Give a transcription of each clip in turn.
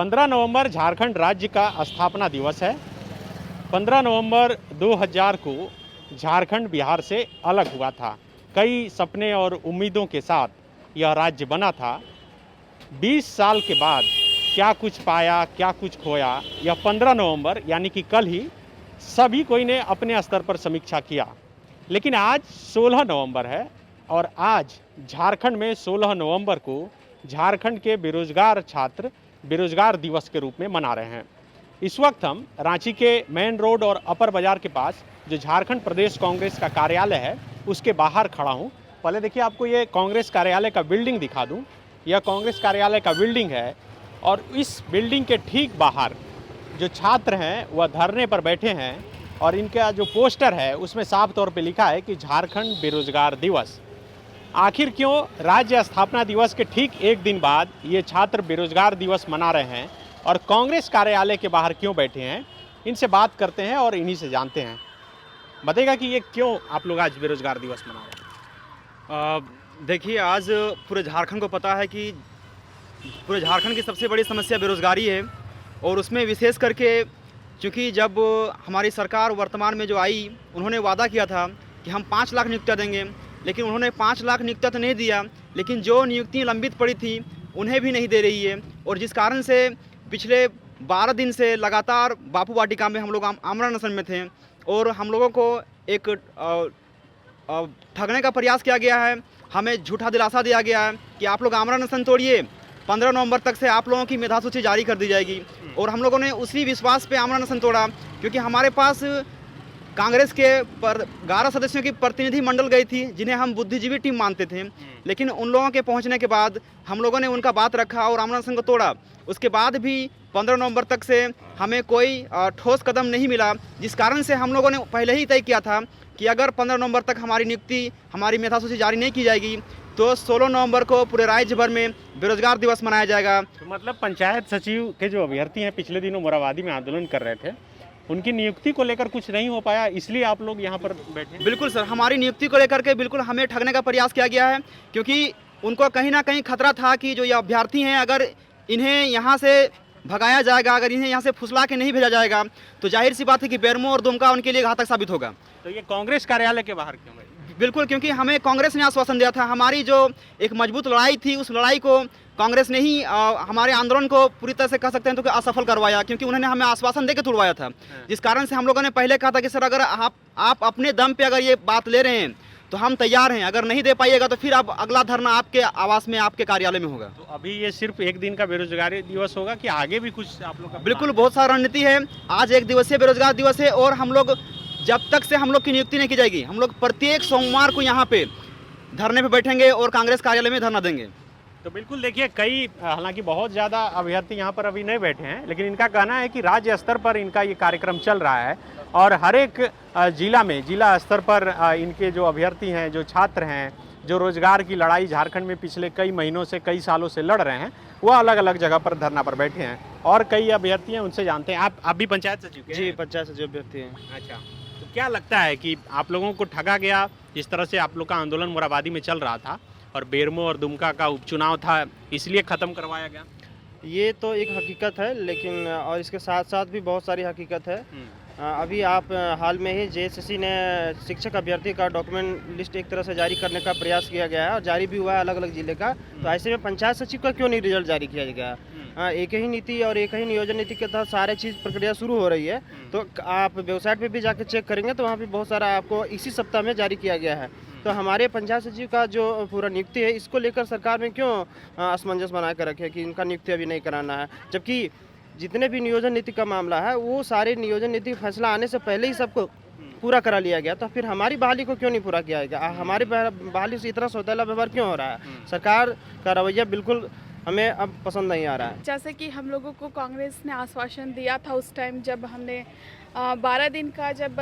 15 नवंबर झारखंड राज्य का स्थापना दिवस है। 15 नवंबर 2000 को झारखंड बिहार से अलग हुआ था। कई सपने और उम्मीदों के साथ यह राज्य बना था। 20 साल के बाद क्या कुछ पाया, क्या कुछ खोया, यह 15 नवंबर यानी कि कल ही सभी कोई ने अपने स्तर पर समीक्षा किया। लेकिन आज 16 नवंबर है और आज झारखंड में 16 नवंबर को झारखंड के बेरोजगार छात्र बेरोजगार दिवस के रूप में मना रहे हैं। इस वक्त हम रांची के मेन रोड और अपर बाजार के पास जो झारखंड प्रदेश कांग्रेस का कार्यालय है उसके बाहर खड़ा हूं। पहले देखिए आपको ये कांग्रेस कार्यालय का बिल्डिंग दिखा दूं। यह कांग्रेस कार्यालय का बिल्डिंग है और इस बिल्डिंग के ठीक बाहर जो छात्र हैं वह धरने पर बैठे हैं और इनका जो पोस्टर है उसमें साफ तौर पे लिखा है कि झारखंड बेरोजगार दिवस। आखिर क्यों राज्य स्थापना दिवस के ठीक एक दिन बाद ये छात्र बेरोजगार दिवस मना रहे हैं और कांग्रेस कार्यालय के बाहर क्यों बैठे हैं, इनसे बात करते हैं और इन्हीं से जानते हैं। बताइएगा कि ये क्यों आप लोग आज बेरोजगार दिवस मना रहे हैं? देखिए, आज पूरे झारखंड को पता है कि पूरे झारखंड की सबसे बड़ी समस्या बेरोज़गारी है और उसमें विशेष करके क्योंकि जब हमारी सरकार वर्तमान में जो आई उन्होंने वादा किया था कि हम 5 लाख नियुक्तियाँ देंगे, लेकिन उन्होंने 5 लाख नियुक्तियाँ तो नहीं दिया, लेकिन जो नियुक्तियाँ लंबित पड़ी थी उन्हें भी नहीं दे रही है। और जिस कारण से पिछले 12 दिन से लगातार बापू वाटिका में हम लोग आमरण अनशन में थे और हम लोगों को एक ठगने का प्रयास किया गया है। हमें झूठा दिलासा दिया गया है कि आप लोग आमरण अनशन तोड़िए, 15 नवंबर तक से आप लोगों की मेधा सूची जारी कर दी जाएगी। और हम लोगों ने उसी विश्वास पे आमरण अनशन तोड़ा क्योंकि हमारे पास कांग्रेस के 11 सदस्यों की प्रतिनिधि मंडल गई थी जिन्हें हम बुद्धिजीवी टीम मानते थे, लेकिन उन लोगों के पहुंचने के बाद हम लोगों ने उनका बात रखा और आमरण अनशन को तोड़ा। उसके बाद भी 15 नवंबर तक से हमें कोई ठोस कदम नहीं मिला, जिस कारण से हम लोगों ने पहले ही तय किया था कि अगर 15 नवंबर तक हमारी नियुक्ति, हमारी मेधा सूची जारी नहीं की जाएगी तो 16 नवंबर को पूरे राज्य भर में बेरोजगार दिवस मनाया जाएगा। तो मतलब पंचायत सचिव के जो अभ्यर्थी हैं पिछले दिनों मोराबादी में आंदोलन कर रहे थे, उनकी नियुक्ति को लेकर कुछ नहीं हो पाया, इसलिए आप लोग यहाँ पर बैठे? बिल्कुल सर, हमारी नियुक्ति को लेकर के बिल्कुल हमें ठगने का प्रयास किया गया है क्योंकि उनको कहीं ना कहीं खतरा था कि जो ये अभ्यर्थी हैं अगर इन्हें यहाँ से भगाया जाएगा, अगर इन्हें यहाँ से फुसला के नहीं भेजा जाएगा तो जाहिर सी बात है कि बेरमो और दुमका उनके लिए घातक साबित होगा। तो ये कांग्रेस कार्यालय के बाहर क्यों? बिल्कुल, क्योंकि हमें कांग्रेस ने आश्वासन दिया था, हमारी जो एक मजबूत लड़ाई थी उस लड़ाई को कांग्रेस ने ही हमारे आंदोलन को पूरी तरह से कह सकते हैं तो असफल करवाया क्योंकि उन्होंने हमें आश्वासन देकर तुड़वाया था। जिस कारण से हम लोगों ने पहले कहा था कि सर अगर आप अपने दम पे अगर ये बात ले रहे हैं तो हम तैयार हैं, अगर नहीं दे पाइएगा तो फिर अब अगला धरना आपके आवास में, आपके कार्यालय में होगा। तो अभी ये सिर्फ एक दिन का बेरोजगारी दिवस होगा कि आगे भी कुछ आप लोग का? बिल्कुल, बहुत सारा रणनीति है। आज 1 दिवसीय बेरोजगार दिवस है और हम लोग जब तक से हम लोग की नियुक्ति नहीं की जाएगी हम लोग प्रत्येक सोमवार को यहाँ पे धरने पे बैठेंगे और कांग्रेस कार्यालय में धरना देंगे। तो बिल्कुल देखिए, कई हालांकि बहुत ज़्यादा अभ्यर्थी यहाँ पर अभी नहीं बैठे हैं, लेकिन इनका कहना है कि राज्य स्तर पर इनका ये कार्यक्रम चल रहा है और हर एक जिला में, जिला स्तर पर इनके जो अभ्यर्थी हैं, जो छात्र हैं, जो रोजगार की लड़ाई झारखंड में पिछले कई महीनों से, कई सालों से लड़ रहे हैं, वह अलग अलग जगह पर धरना पर बैठे हैं। और कई अभ्यर्थी हैं, उनसे जानते हैं। आप भी पंचायत सचिव के? जी, पंचायत सचिव अभ्यर्थी हैं। अच्छा, तो क्या लगता है कि आप लोगों को ठगा गया? जिस तरह से आप लोग का आंदोलन मोराबादी में चल रहा था और बेरमो और दुमका का उपचुनाव था, इसलिए ख़त्म करवाया गया? ये तो एक हकीकत है, लेकिन और इसके साथ साथ भी बहुत सारी हकीकत है। अभी आप हाल में ही जेएसएससी ने शिक्षक अभ्यर्थी का डॉक्यूमेंट लिस्ट एक तरह से जारी करने का प्रयास किया गया है और जारी भी हुआ है अलग अलग जिले का। तो ऐसे में पंचायत सचिव का क्यों नहीं रिजल्ट जारी किया गया? एक ही नीति और एक ही नियोजन नीति के तहत सारे चीज़ प्रक्रिया शुरू हो रही है। तो आप वेबसाइट पे भी जाकर चेक करेंगे तो वहाँ पे बहुत सारा आपको इसी सप्ताह में जारी किया गया है। तो हमारे पंचायत सचिव का जो पूरा नियुक्ति है इसको लेकर सरकार में क्यों असमंजस बना कर रखे कि इनका नियुक्ति अभी नहीं कराना है, जबकि जितने भी नियोजन नीति का मामला है वो सारे नियोजन नीति फैसला आने से पहले ही सबको पूरा करा लिया गया। तो फिर हमारी बहाली को क्यों नहीं पूरा किया गया? हमारी बहाली से इतना सौतेला व्यवहार क्यों हो रहा है? सरकार का रवैया बिल्कुल हमें अब पसंद नहीं आ रहा है। जैसे कि हम लोगों को कांग्रेस ने आश्वासन दिया था उस टाइम जब हमने 12 दिन का जब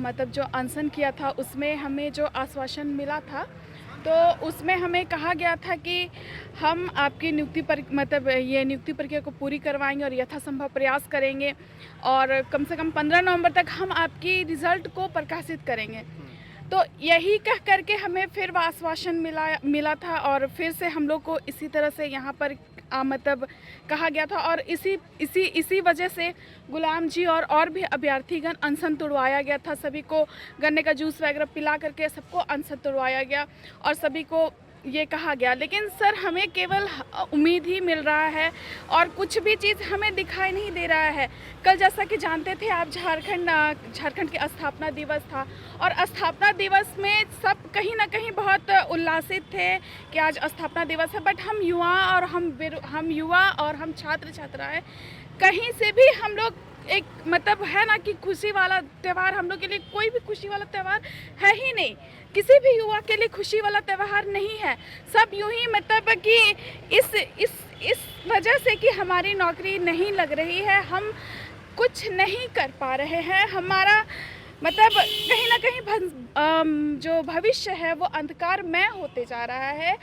मतलब जो अनशन किया था उसमें हमें जो आश्वासन मिला था तो उसमें हमें कहा गया था कि हम आपकी नियुक्ति पर मतलब ये नियुक्ति प्रक्रिया को पूरी करवाएंगे और यथासंभव प्रयास करेंगे और कम से कम 15 नवंबर तक हम आपकी रिज़ल्ट को प्रकाशित करेंगे। तो यही कह करके हमें फिर आश्वासन मिला था और फिर से हम लोग को इसी तरह से यहाँ पर मतलब कहा गया था और इसी वजह से गुलाम जी और भी अभ्यर्थीगण अनशन तोड़वाया गया था। सभी को गन्ने का जूस वगैरह पिला करके सबको अनशन तोड़वाया गया और सभी को ये कहा गया। लेकिन सर हमें केवल उम्मीद ही मिल रहा है और कुछ भी चीज़ हमें दिखाई नहीं दे रहा है। कल जैसा कि जानते थे आप, झारखंड की स्थापना दिवस था और स्थापना दिवस में सब कहीं ना कहीं बहुत उल्लासित थे कि आज स्थापना दिवस है। बट हम युवा और हम छात्र छात्राएं कहीं से भी हम लोग एक मतलब है ना कि खुशी वाला त्यौहार हम लोग के लिए कोई भी खुशी वाला त्यौहार है ही नहीं। किसी भी युवा के लिए खुशी वाला त्यौहार नहीं है। सब यूं ही मतलब कि इस वजह से कि हमारी नौकरी नहीं लग रही है, हम कुछ नहीं कर पा रहे हैं। हमारा मतलब कहीं ना कहीं जो भविष्य है वो अंधकारमय होते जा रहा है।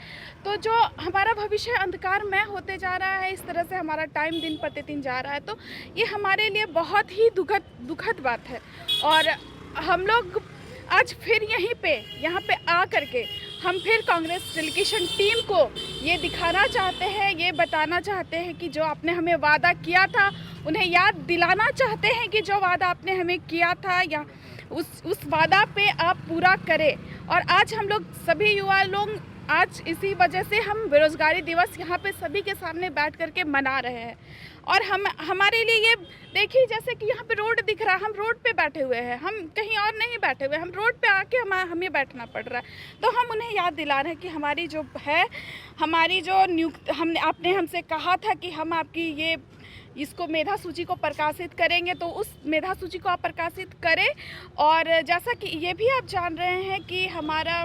तो जो हमारा भविष्य अंधकारमय होते जा रहा है, इस तरह से हमारा टाइम दिन प्रतिदिन जा रहा है, तो ये हमारे लिए बहुत ही दुखद बात है। और हम लोग आज फिर यहाँ पे आ करके हम फिर कांग्रेस डेलीगेशन टीम को ये दिखाना चाहते हैं, ये बताना चाहते हैं कि जो आपने हमें वादा किया था, उन्हें याद दिलाना चाहते हैं कि जो वादा आपने हमें किया था या उस वादा पे आप पूरा करें। और आज हम लोग सभी युवा लोग आज इसी वजह से हम बेरोज़गारी दिवस यहाँ पे सभी के सामने बैठ करके मना रहे हैं। और हमारे लिए ये देखिए, जैसे कि यहाँ पे रोड दिख रहा है, हम रोड पे बैठे हुए हैं, हम कहीं और नहीं बैठे हुए, हम रोड पे आके हमें बैठना पड़ रहा है। तो हम उन्हें याद दिला रहे हैं कि हमारी जो है, हमारी जो आपने हमसे कहा था कि हम आपकी इसको मेधा सूची को प्रकाशित करेंगे, तो उस मेधा सूची को आप प्रकाशित करें। और जैसा कि ये भी आप जान रहे हैं कि हमारा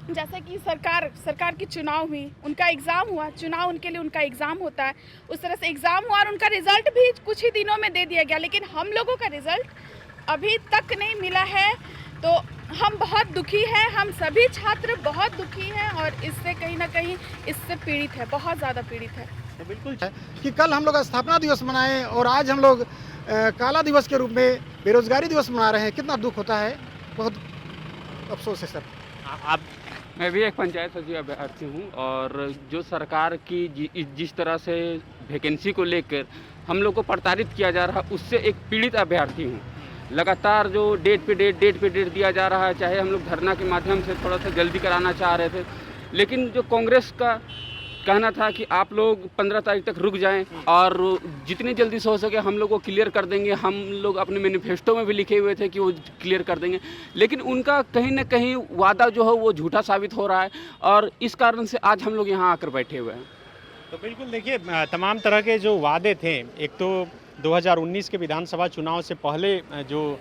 जैसे कि सरकार की चुनाव हुई, उनका एग्ज़ाम हुआ, चुनाव उनके लिए उनका एग्ज़ाम होता है, उस तरह से एग्ज़ाम हुआ और उनका रिज़ल्ट भी कुछ ही दिनों में दे दिया गया। लेकिन हम लोगों का रिज़ल्ट अभी तक नहीं मिला है, तो हम बहुत दुखी हैं, हम सभी छात्र बहुत दुखी हैं और इससे कहीं ना कहीं इससे पीड़ित है, बहुत ज़्यादा पीड़ित है। तो बिल्कुल कि कल हम लोग स्थापना दिवस मनाएं और आज हम लोग काला दिवस के रूप में बेरोजगारी दिवस मना रहे हैं। कितना दुख होता है, बहुत अफसोस है सर। आप मैं भी एक पंचायत सचिव अभ्यर्थी हूँ और जो सरकार की जिस तरह से वैकेंसी को लेकर हम लोग को प्रताड़ित किया जा रहा है, उससे एक पीड़ित अभ्यर्थी हूँ। लगातार जो डेट पे डेट दिया जा रहा है, चाहे हम लोग धरना के माध्यम से थोड़ा सा जल्दी कराना चाह रहे थे, लेकिन जो कांग्रेस का कहना था कि आप लोग 15 तारीख तक रुक जाएं और जितनी जल्दी से हो सके हम लोग को क्लियर कर देंगे। हम लोग अपने मैनिफेस्टो में भी लिखे हुए थे कि वो क्लियर कर देंगे, लेकिन उनका कहीं ना कहीं वादा जो है वो झूठा साबित हो रहा है और इस कारण से आज हम लोग यहाँ आकर बैठे हुए हैं। तो बिल्कुल देखिए, तमाम तरह के जो वादे थे, एक तो 2019 के विधानसभा चुनाव से पहले जो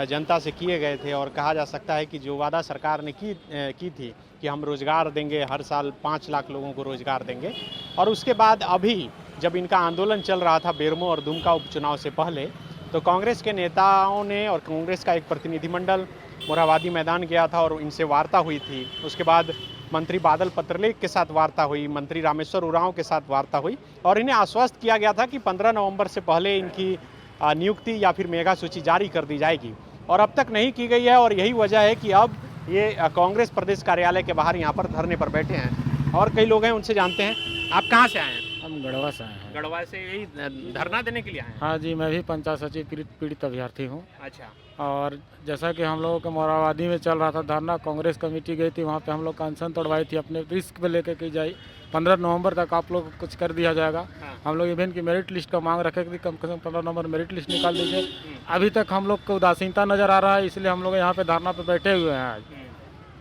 जनता से किए गए थे और कहा जा सकता है कि जो वादा सरकार ने की थी कि हम रोज़गार देंगे, हर साल 5 लाख लोगों को रोज़गार देंगे, और उसके बाद अभी जब इनका आंदोलन चल रहा था बेरमो और दुमका उपचुनाव से पहले, तो कांग्रेस के नेताओं ने और कांग्रेस का एक प्रतिनिधिमंडल मोरहाबादी मैदान गया था और इनसे वार्ता हुई थी। उसके बाद मंत्री बादल पत्रलेख के साथ वार्ता हुई, मंत्री रामेश्वर उरांव के साथ वार्ता हुई और इन्हें आश्वस्त किया गया था कि 15 नवंबर से पहले इनकी नियुक्ति या फिर मेगा सूची जारी कर दी जाएगी, और अब तक नहीं की गई है। और यही वजह है कि अब ये कांग्रेस प्रदेश कार्यालय के बाहर यहाँ पर धरने पर बैठे हैं और कई लोग हैं, उनसे जानते हैं। आप कहाँ से आए हैं? हम गढ़वा से आए हैं। गढ़वा से यही धरना देने के लिए आए हैं? हाँ जी, मैं भी पंचायत सचिव पीड़ित अभ्यर्थी हूँ। अच्छा। और जैसा कि हम लोगों के मोरहाबादी में चल रहा था धरना, कांग्रेस कमेटी गई थी, वहाँ पे हम लोग का अनशन तोड़वाई थी, अपने रिस्क पे लेकर की जाए 15 नवंबर तक आप लोग कुछ कर दिया जाएगा। हाँ। हम लोग इवेंट की मेरिट लिस्ट का मांग रखे कि कम से कम 15 नवंबर मेरिट लिस्ट निकाल दीजिए। अभी तक हम लोग को उदासीनता नज़र आ रहा है, इसलिए हम लोग यहाँ पे धरना पे बैठे हुए हैं। आज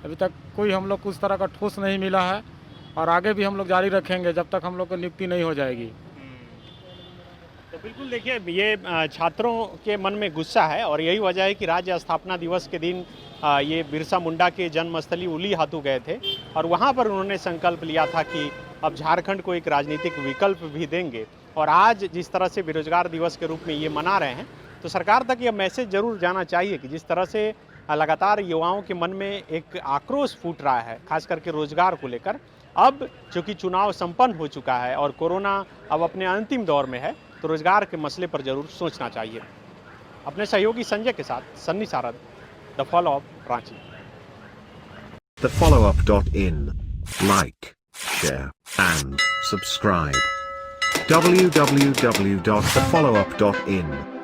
अभी तक कोई हम लोग को उस तरह का ठोस नहीं मिला है और आगे भी हम लोग जारी रखेंगे जब तक हम लोग को नियुक्ति नहीं हो जाएगी। तो बिल्कुल देखिए, ये छात्रों के मन में गुस्सा है और यही वजह है कि राज्य स्थापना दिवस के दिन ये बिरसा मुंडा के जन्मस्थली उली हाथू गए थे और वहाँ पर उन्होंने संकल्प लिया था कि अब झारखंड को एक राजनीतिक विकल्प भी देंगे। और आज जिस तरह से बेरोजगार दिवस के रूप में ये मना रहे हैं, तो सरकार तक यह मैसेज जरूर जाना चाहिए कि जिस तरह से लगातार युवाओं के मन में एक आक्रोश फूट रहा है, खास करके रोजगार को लेकर, अब चूँकि चुनाव संपन्न हो चुका है और कोरोना अब अपने अंतिम दौर में है, तो रोजगार के मसले पर जरूर सोचना चाहिए। अपने सहयोगी संजय के साथ Sunny Sarad, the follow up, Ranchi. thefollowup.in. Like, share, and subscribe. www.thefollowup.in